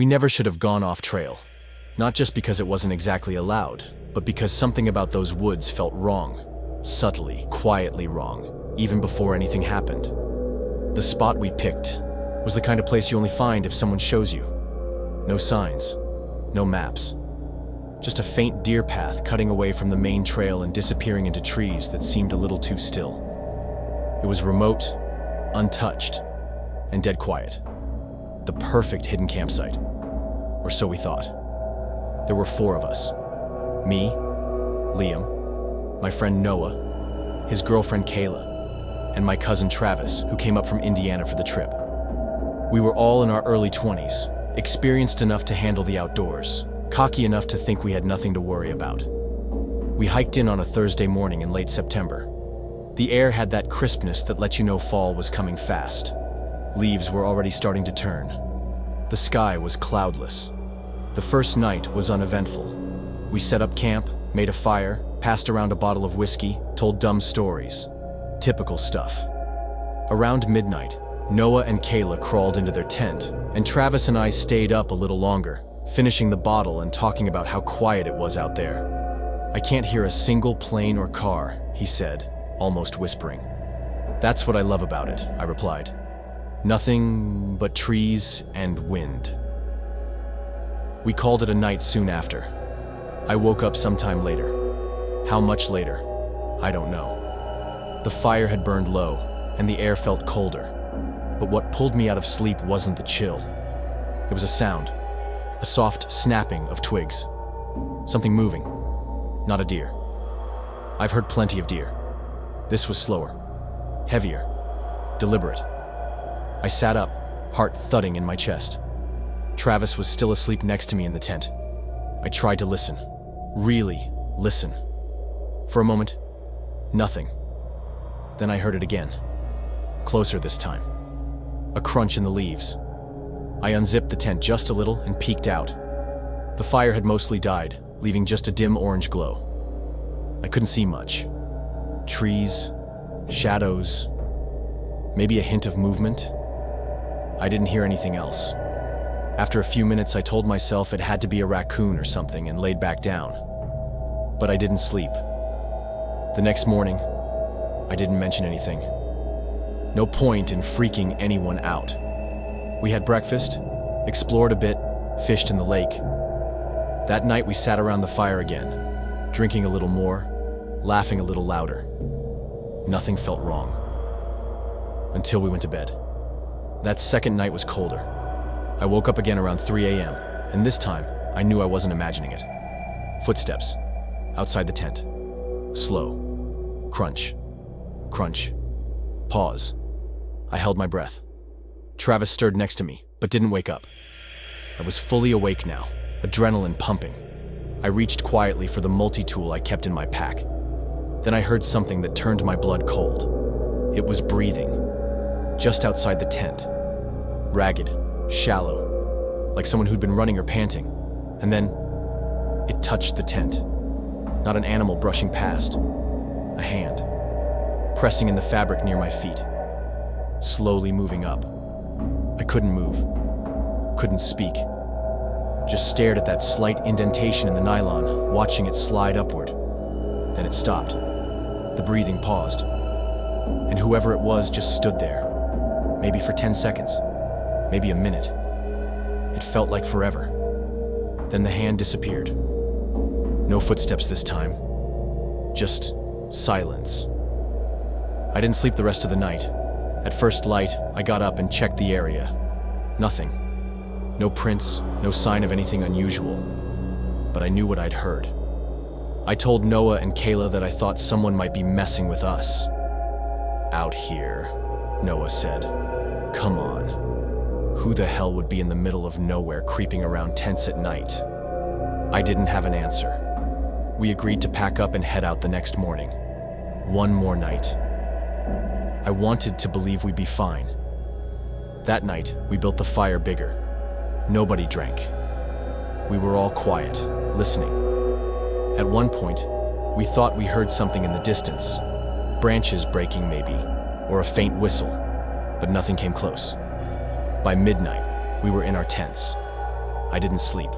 We never should have gone off trail. Not just because it wasn't exactly allowed, but because something about those woods felt wrong. Subtly, quietly wrong, even before anything happened. The spot we picked was the kind of place you only find if someone shows you. No signs, no maps. Just a faint deer path cutting away from the main trail and disappearing into trees that seemed a little too still. It was remote, untouched, and dead quiet. The perfect hidden campsite. Or so we thought. There were 4 of us. Me, Liam, my friend Noah, his girlfriend Kayla, and my cousin Travis, who came up from Indiana for the trip. We were all in our early 20s, experienced enough to handle the outdoors, cocky enough to think we had nothing to worry about. We hiked in on a Thursday morning in late September. The air had that crispness that let you know fall was coming fast. Leaves were already starting to turn. The sky was cloudless. The first night was uneventful. We set up camp, made a fire, passed around a bottle of whiskey, told dumb stories. Typical stuff. Around midnight, Noah and Kayla crawled into their tent, and Travis and I stayed up a little longer, finishing the bottle and talking about how quiet it was out there. "I can't hear a single plane or car," he said, almost whispering. "That's what I love about it," I replied. "Nothing but trees and wind." We called it a night soon after. I woke up sometime later. How much later? I don't know. The fire had burned low, and the air felt colder. But what pulled me out of sleep wasn't the chill. It was a sound, a soft snapping of twigs. Something moving, not a deer. I've heard plenty of deer. This was slower, heavier, deliberate. I sat up, heart thudding in my chest. Travis was still asleep next to me in the tent. I tried to listen, really listen. For a moment, nothing. Then I heard it again, closer this time. A crunch in the leaves. I unzipped the tent just a little and peeked out. The fire had mostly died, leaving just a dim orange glow. I couldn't see much. Trees, shadows, maybe a hint of movement. I didn't hear anything else. After a few minutes, I told myself it had to be a raccoon or something and laid back down. But I didn't sleep. The next morning, I didn't mention anything. No point in freaking anyone out. We had breakfast, explored a bit, fished in the lake. That night we sat around the fire again, drinking a little more, laughing a little louder. Nothing felt wrong. Until we went to bed. That second night was colder. I woke up again around 3 a.m., and this time, I knew I wasn't imagining it. Footsteps, outside the tent. Slow. Crunch. Crunch. Pause. I held my breath. Travis stirred next to me, but didn't wake up. I was fully awake now, adrenaline pumping. I reached quietly for the multi-tool I kept in my pack. Then I heard something that turned my blood cold. It was breathing, just outside the tent. Ragged, shallow, like someone who'd been running or panting. And then, it touched the tent. Not an animal brushing past. A hand, pressing in the fabric near my feet. Slowly moving up. I couldn't move, couldn't speak. Just stared at that slight indentation in the nylon, watching it slide upward. Then it stopped. The breathing paused. And whoever it was just stood there. Maybe for 10 seconds. Maybe a minute. It felt like forever. Then the hand disappeared. No footsteps this time. Just silence. I didn't sleep the rest of the night. At first light, I got up and checked the area. Nothing. No prints, no sign of anything unusual. But I knew what I'd heard. I told Noah and Kayla that I thought someone might be messing with us. "Out here," Noah said. "Come on. Who the hell would be in the middle of nowhere creeping around tents at night?" I didn't have an answer. We agreed to pack up and head out the next morning. One more night. I wanted to believe we'd be fine. That night, we built the fire bigger. Nobody drank. We were all quiet, listening. At one point, we thought we heard something in the distance. Branches breaking maybe, or a faint whistle, but nothing came close. By midnight, we were in our tents. I didn't sleep.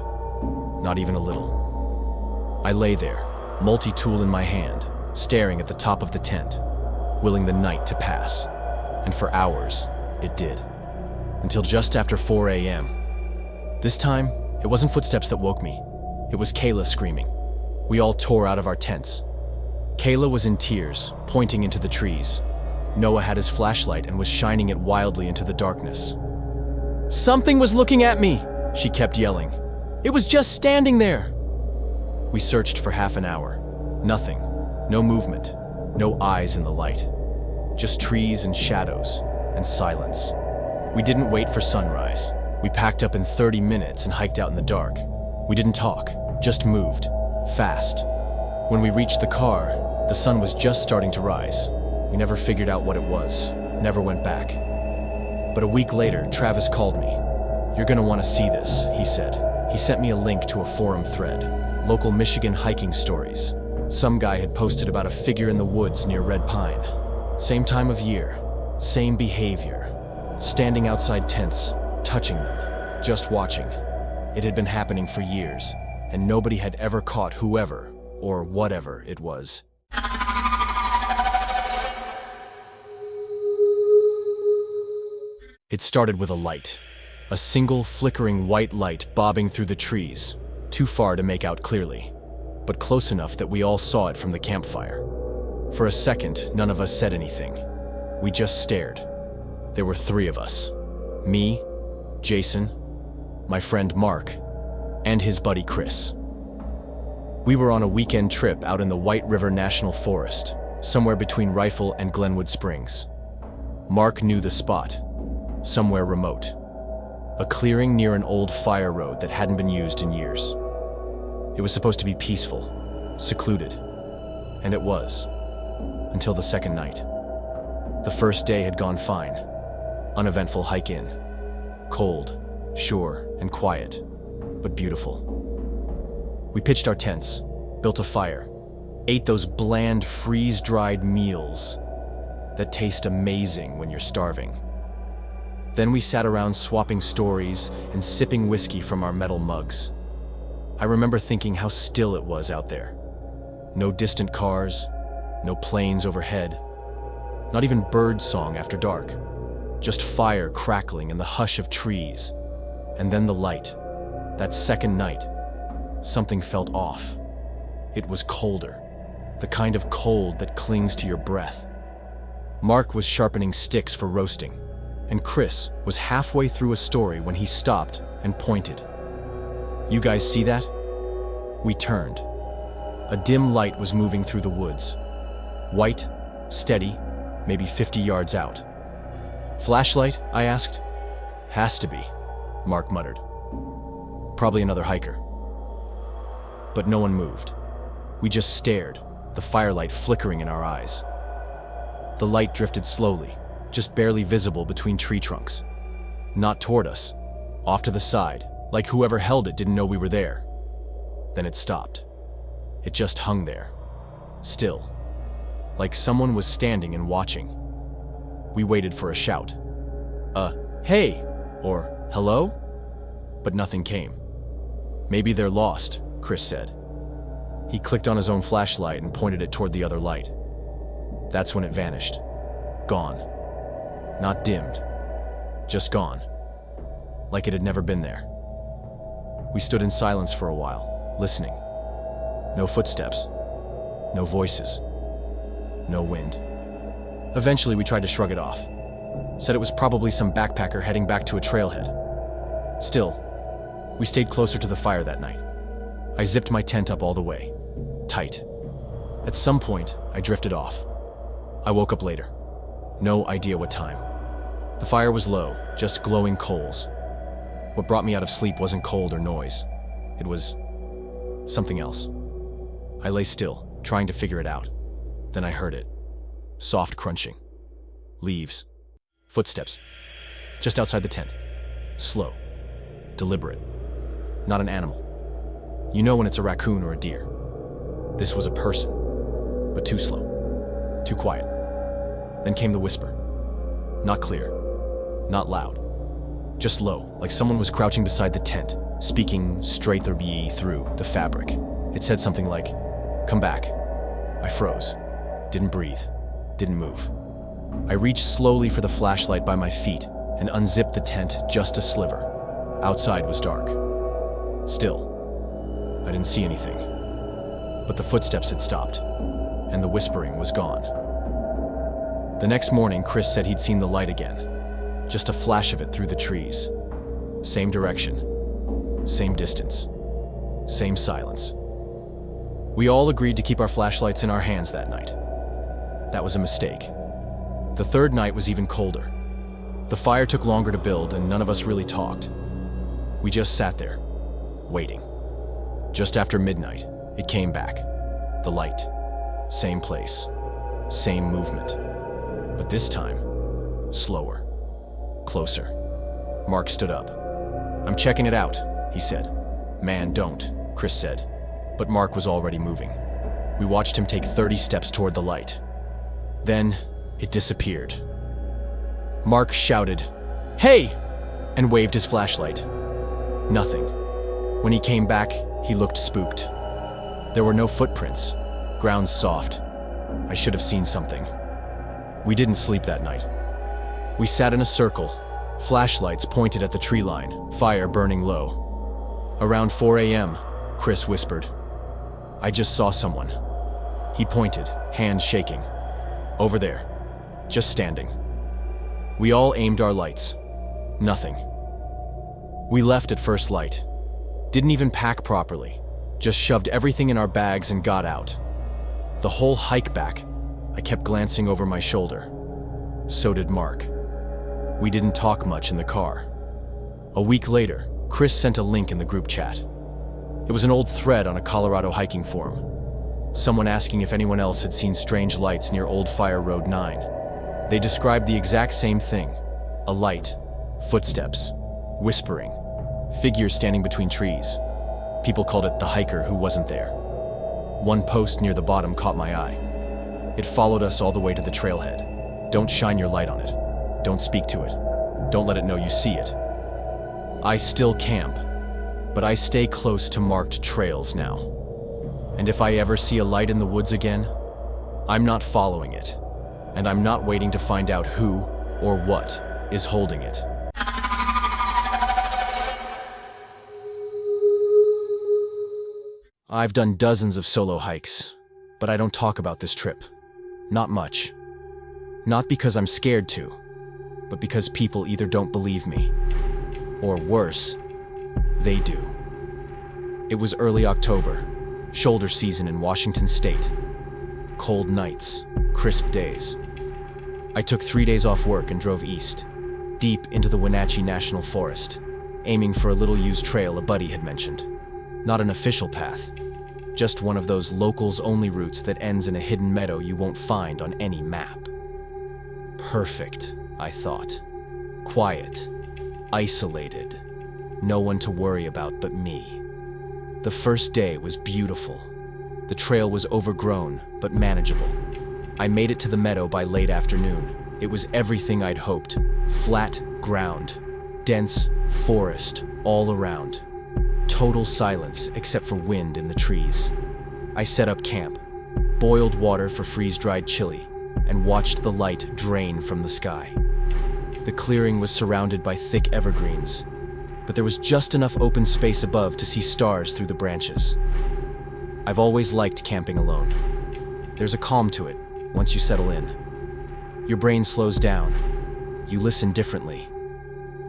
Not even a little. I lay there, multi-tool in my hand, staring at the top of the tent, willing the night to pass. And for hours, it did. Until just after 4 a.m. This time, it wasn't footsteps that woke me. It was Kayla screaming. We all tore out of our tents. Kayla was in tears, pointing into the trees. Noah had his flashlight and was shining it wildly into the darkness. "Something was looking at me!" she kept yelling. "It was just standing there!" We searched for half an hour. Nothing. No movement. No eyes in the light. Just trees and shadows, and silence. We didn't wait for sunrise. We packed up in 30 minutes and hiked out in the dark. We didn't talk, just moved. Fast. When we reached the car, the sun was just starting to rise. We never figured out what it was, never went back. But a week later, Travis called me. "You're gonna want to see this," he said. He sent me a link to a forum thread, local Michigan hiking stories. Some guy had posted about a figure in the woods near Red Pine. Same time of year, same behavior. Standing outside tents, touching them, just watching. It had been happening for years, and nobody had ever caught whoever, or whatever it was. It started with a light. A single flickering white light bobbing through the trees, too far to make out clearly, but close enough that we all saw it from the campfire. For a second, none of us said anything. We just stared. There were 3 of us. Me, Jason, my friend Mark, and his buddy Chris. We were on a weekend trip out in the White River National Forest, somewhere between Rifle and Glenwood Springs. Mark knew the spot, somewhere remote. A clearing near an old fire road that hadn't been used in years. It was supposed to be peaceful, secluded, and it was, until the second night. The first day had gone fine. Uneventful hike in. Cold, sure, and quiet, but beautiful. We pitched our tents, built a fire, ate those bland, freeze-dried meals that taste amazing when you're starving. Then we sat around swapping stories and sipping whiskey from our metal mugs. I remember thinking how still it was out there. No distant cars, no planes overhead, not even bird song after dark. Just fire crackling and the hush of trees. And then the light. That second night, something felt off. It was colder. The kind of cold that clings to your breath. Mark was sharpening sticks for roasting, and Chris was halfway through a story when he stopped and pointed. "You guys see that?" We turned. A dim light was moving through the woods. White, steady, maybe 50 yards out. "Flashlight?" I asked. "Has to be," Mark muttered. "Probably another hiker." But no one moved. We just stared, the firelight flickering in our eyes. The light drifted slowly, just barely visible between tree trunks. Not toward us, off to the side, like whoever held it didn't know we were there. Then it stopped. It just hung there, still, like someone was standing and watching. We waited for a shout. Hey, or hello? But nothing came. "Maybe they're lost," Chris said. He clicked on his own flashlight and pointed it toward the other light. That's when it vanished. Gone. Not dimmed. Just gone. Like it had never been there. We stood in silence for a while, listening. No footsteps. No voices. No wind. Eventually, we tried to shrug it off. Said it was probably some backpacker heading back to a trailhead. Still, we stayed closer to the fire that night. I zipped my tent up all the way. Tight. At some point, I drifted off. I woke up later. No idea what time. The fire was low, just glowing coals. What brought me out of sleep wasn't cold or noise. It was something else. I lay still, trying to figure it out. Then I heard it. Soft crunching. Leaves. Footsteps. Just outside the tent. Slow. Deliberate. Not an animal. You know when it's a raccoon or a deer. This was a person, but too slow. Too quiet. Then came the whisper. Not clear. Not loud. Just low, like someone was crouching beside the tent, speaking straight through the fabric. It said something like, "Come back." I froze. Didn't breathe. Didn't move. I reached slowly for the flashlight by my feet and unzipped the tent just a sliver. Outside was dark. Still, I didn't see anything. But the footsteps had stopped, and the whispering was gone. The next morning, Chris said he'd seen the light again. Just a flash of it through the trees. Same direction. Same distance. Same silence. We all agreed to keep our flashlights in our hands that night. That was a mistake. The third night was even colder. The fire took longer to build, and none of us really talked. We just sat there, waiting. Just after midnight, it came back. The light. Same place. Same movement. But this time, slower. Closer. Mark stood up. "I'm checking it out," he said. "Man, don't," Chris said. But Mark was already moving. We watched him take 30 steps toward the light. Then, it disappeared. Mark shouted, "Hey!" and waved his flashlight. Nothing. When he came back, he looked spooked. There were no footprints. Ground soft. I should have seen something. We didn't sleep that night. We sat in a circle, flashlights pointed at the tree line, fire burning low. Around 4 a.m., Chris whispered, "I just saw someone." He pointed, hands shaking. "Over there. Just standing." We all aimed our lights. Nothing. We left at first light. Didn't even pack properly. Just shoved everything in our bags and got out. The whole hike back, I kept glancing over my shoulder. So did Mark. We didn't talk much in the car. A week later, Chris sent a link in the group chat. It was an old thread on a Colorado hiking forum. Someone asking if anyone else had seen strange lights near Old Fire Road 9. They described the exact same thing. A light, footsteps, whispering, figures standing between trees. People called it the hiker who wasn't there. One post near the bottom caught my eye. It followed us all the way to the trailhead. "Don't shine your light on it. Don't speak to it. Don't let it know you see it." I still camp, but I stay close to marked trails now. And if I ever see a light in the woods again, I'm not following it, and I'm not waiting to find out who or what is holding it. I've done dozens of solo hikes, but I don't talk about this trip. Not much. Not because I'm scared to, but because people either don't believe me, or worse, they do. It was early October, shoulder season in Washington State. Cold nights, crisp days. I took 3 days off work and drove east, deep into the Wenatchee National Forest, aiming for a little-used trail a buddy had mentioned. Not an official path, just one of those locals-only routes that ends in a hidden meadow you won't find on any map. Perfect, I thought. Quiet, isolated, no one to worry about but me. The first day was beautiful. The trail was overgrown, but manageable. I made it to the meadow by late afternoon. It was everything I'd hoped. Flat ground, dense forest all around. Total silence except for wind in the trees. I set up camp, boiled water for freeze-dried chili, and watched the light drain from the sky. The clearing was surrounded by thick evergreens, but there was just enough open space above to see stars through the branches. I've always liked camping alone. There's a calm to it once you settle in. Your brain slows down. You listen differently.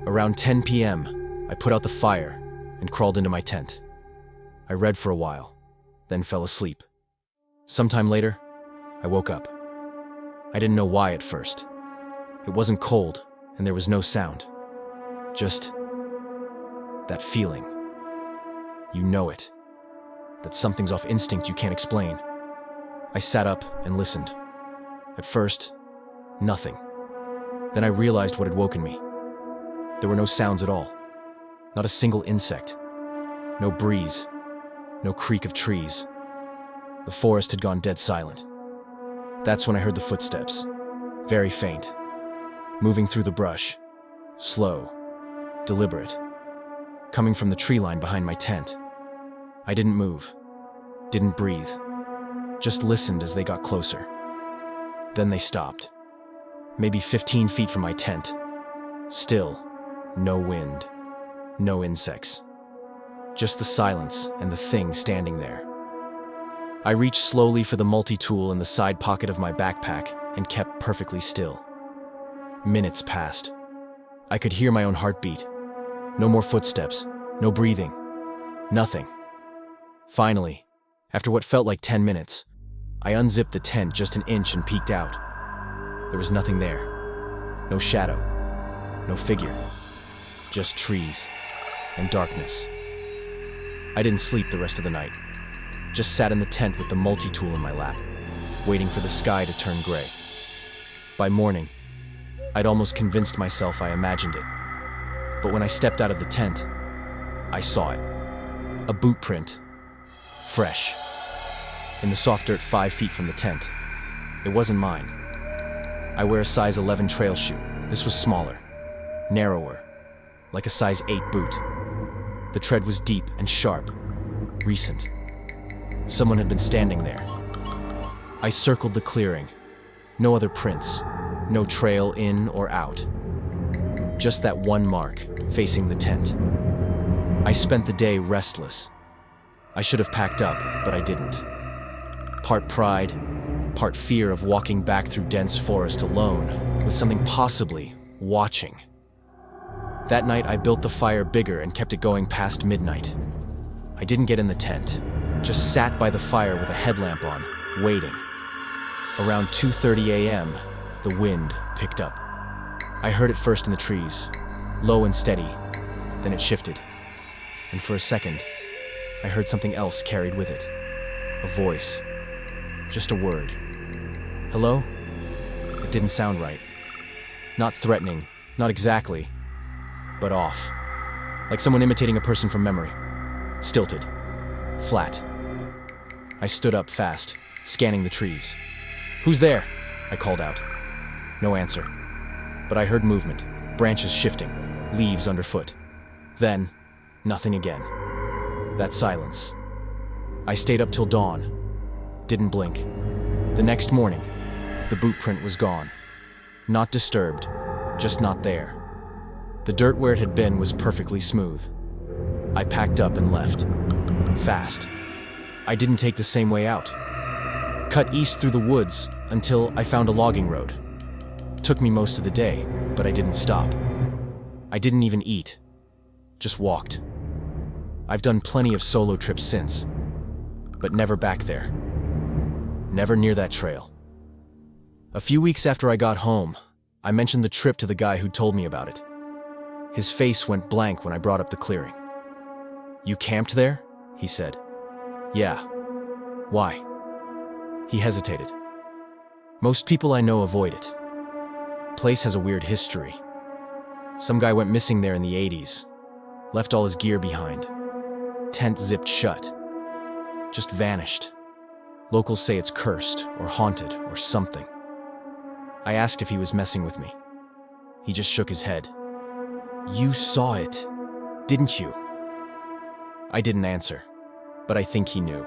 Around 10 p.m., I put out the fire and crawled into my tent. I read for a while, then fell asleep. Sometime later, I woke up. I didn't know why at first. It wasn't cold, and there was no sound. Just that feeling. You know it. That something's off instinct you can't explain. I sat up and listened. At first, nothing. Then I realized what had woken me. There were no sounds at all. Not a single insect. No breeze. No creak of trees. The forest had gone dead silent. That's when I heard the footsteps. Very faint. Moving through the brush. Slow. Deliberate. coming from the tree line behind my tent. I didn't move, didn't breathe, just listened as they got closer. Then they stopped, maybe 15 feet from my tent. Still, no wind, no insects. Just the silence and the thing standing there. I reached slowly for the multi-tool in the side pocket of my backpack and kept perfectly still. Minutes passed. I could hear my own heartbeat. No more footsteps, no breathing, nothing. Finally, after what felt like 10 minutes, I unzipped the tent just an inch and peeked out. There was nothing there. No shadow, no figure, just trees and darkness. I didn't sleep the rest of the night. Just sat in the tent with the multi-tool in my lap, waiting for the sky to turn gray. By morning, I'd almost convinced myself I imagined it. But when I stepped out of the tent, I saw it. A boot print. Fresh. In the soft dirt 5 feet from the tent. It wasn't mine. I wear a size 11 trail shoe. This was smaller, narrower, like a size 8 boot. The tread was deep and sharp, recent. Someone had been standing there. I circled the clearing. No other prints, no trail in or out. Just that one mark, facing the tent. I spent the day restless. I should have packed up, but I didn't. Part pride, part fear of walking back through dense forest alone, with something possibly watching. That night I built the fire bigger and kept it going past midnight. I didn't get in the tent, just sat by the fire with a headlamp on, waiting. Around 2:30 a.m., the wind picked up. I heard it first in the trees, low and steady, then it shifted. And for a second, I heard something else carried with it. A voice. Just a word. Hello? It didn't sound right. Not threatening, not exactly, but off. Like someone imitating a person from memory. Stilted. Flat. I stood up fast, scanning the trees. "Who's there?" I called out. No answer. But I heard movement, branches shifting, leaves underfoot. Then, nothing again. That silence. I stayed up till dawn. Didn't blink. The next morning, the boot print was gone. Not disturbed, just not there. The dirt where it had been was perfectly smooth. I packed up and left. Fast. I didn't take the same way out. Cut east through the woods until I found a logging road. Took me most of the day, but I didn't stop. I didn't even eat. Just walked. I've done plenty of solo trips since, but never back there. Never near that trail. A few weeks after I got home, I mentioned the trip to the guy who told me about it. His face went blank when I brought up the clearing. "You camped there?" he said. "Yeah." "Why?" He hesitated. "Most people I know avoid it. Place has a weird history. Some guy went missing there in the 80s. Left all his gear behind. Tent zipped shut. Just vanished. Locals say it's cursed or haunted or something." I asked if he was messing with me. He just shook his head. "You saw it, didn't you?" I didn't answer, but I think he knew.